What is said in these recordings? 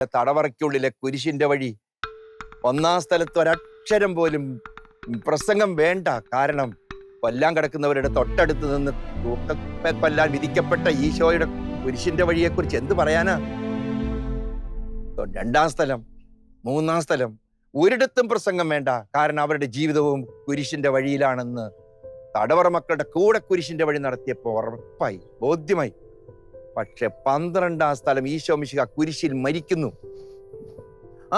തടവറയ്ക്കുള്ളിലെ കുരിശിന്റെ വഴി. ഒന്നാം സ്ഥലത്ത് ഒരക്ഷരം പോലും പ്രസംഗം വേണ്ട. കാരണം കൊല്ലാൻ കിടക്കുന്നവരുടെ തൊട്ടടുത്ത് നിന്ന് കൊല്ലാൻ വിധിക്കപ്പെട്ട ഈശോയുടെ കുരിശിന്റെ വഴിയെക്കുറിച്ച് എന്ത് പറയാനാ? രണ്ടാം സ്ഥലം, മൂന്നാം സ്ഥലം, ഒരിടത്തും പ്രസംഗം വേണ്ട. കാരണം അവരുടെ ജീവിതവും കുരിശിന്റെ വഴിയിലാണെന്ന് തടവറ മക്കളുടെ കൂടെ കുരിശിന്റെ വഴി നടത്തിയപ്പോൾ ഉറപ്പായി, ബോധ്യമായി. പക്ഷെ 12ാം സ്ഥലം ഈശോ മിശിഹ കുരിശിൽ മരിക്കുന്നു.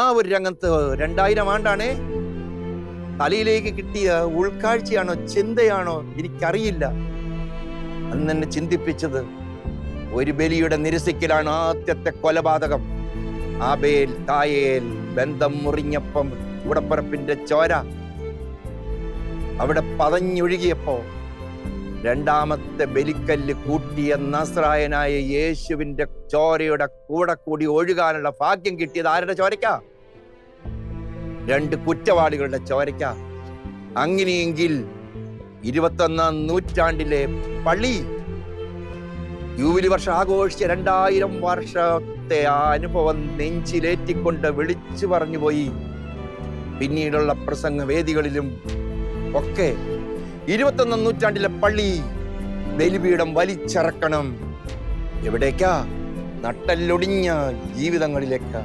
ആ ഒരു രംഗത്ത് 2000 ആണ്ടാണേ. തലയിലേക്ക് കിട്ടിയ ഉൾക്കാഴ്ചയാണോ ചിന്തയാണോ എനിക്കറിയില്ല. അന്ന് എന്നെ ചിന്തിപ്പിച്ചത് ഒരു ബലിയുടെ നിരസിക്കലാണ് ആദ്യത്തെ കൊലപാതകം. ആബേൽ കായേൽ ബന്ധം മുറിഞ്ഞപ്പം കൂടപ്പറപ്പിന്റെ ചോര അവിടെ പതഞ്ഞൊഴുകിയപ്പോ രണ്ടാമത്തെ ബലിക്കല്ല് കൂട്ടിയ നസ്രായനായ യേശുവിന്റെ ചോരയുടെ കൂടെ കൂടി ഒഴുകാനുള്ള ഭാഗ്യം കിട്ടിയത് ആരുടെ ചോരയ്ക്കാ? 2 കുറ്റവാളികളുടെ ചോരയ്ക്കാ. അങ്ങനെയെങ്കിൽ 21ാം നൂറ്റാണ്ടിലെ പള്ളി യൂബിലി വർഷം ആഘോഷിച്ച 2000 വർഷത്തെ ആ അനുഭവം നെഞ്ചിലേറ്റിക്കൊണ്ട് വിളിച്ചു പറഞ്ഞു പോയി. പിന്നീടുള്ള പ്രസംഗ വേദികളിലും ഒക്കെ 21ാം നൂറ്റാണ്ടിലെ പള്ളി ബലിപീഠം വലിച്ചിറക്കണം. എവിടേക്കാ? നട്ടല്ലൊടിഞ്ഞ ജീവിതങ്ങളിലേക്കാ.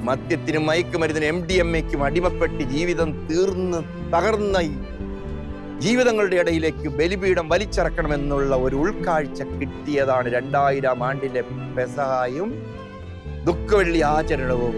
മദ്യത്തിനും മയക്കുമരുന്നിനും MDMAക്കും അടിമപ്പെട്ട് ജീവിതം തീർന്ന് തകർന്ന ജീവിതങ്ങളുടെ ഇടയിലേക്ക് ബലിപീഠം വലിച്ചിറക്കണമെന്നുള്ള ഒരു ഉൾക്കാഴ്ച കിട്ടിയതാണ് 2000 ആണ്ടിലെ പെസഹായും ദുഃഖവെള്ളി ആചരണവും.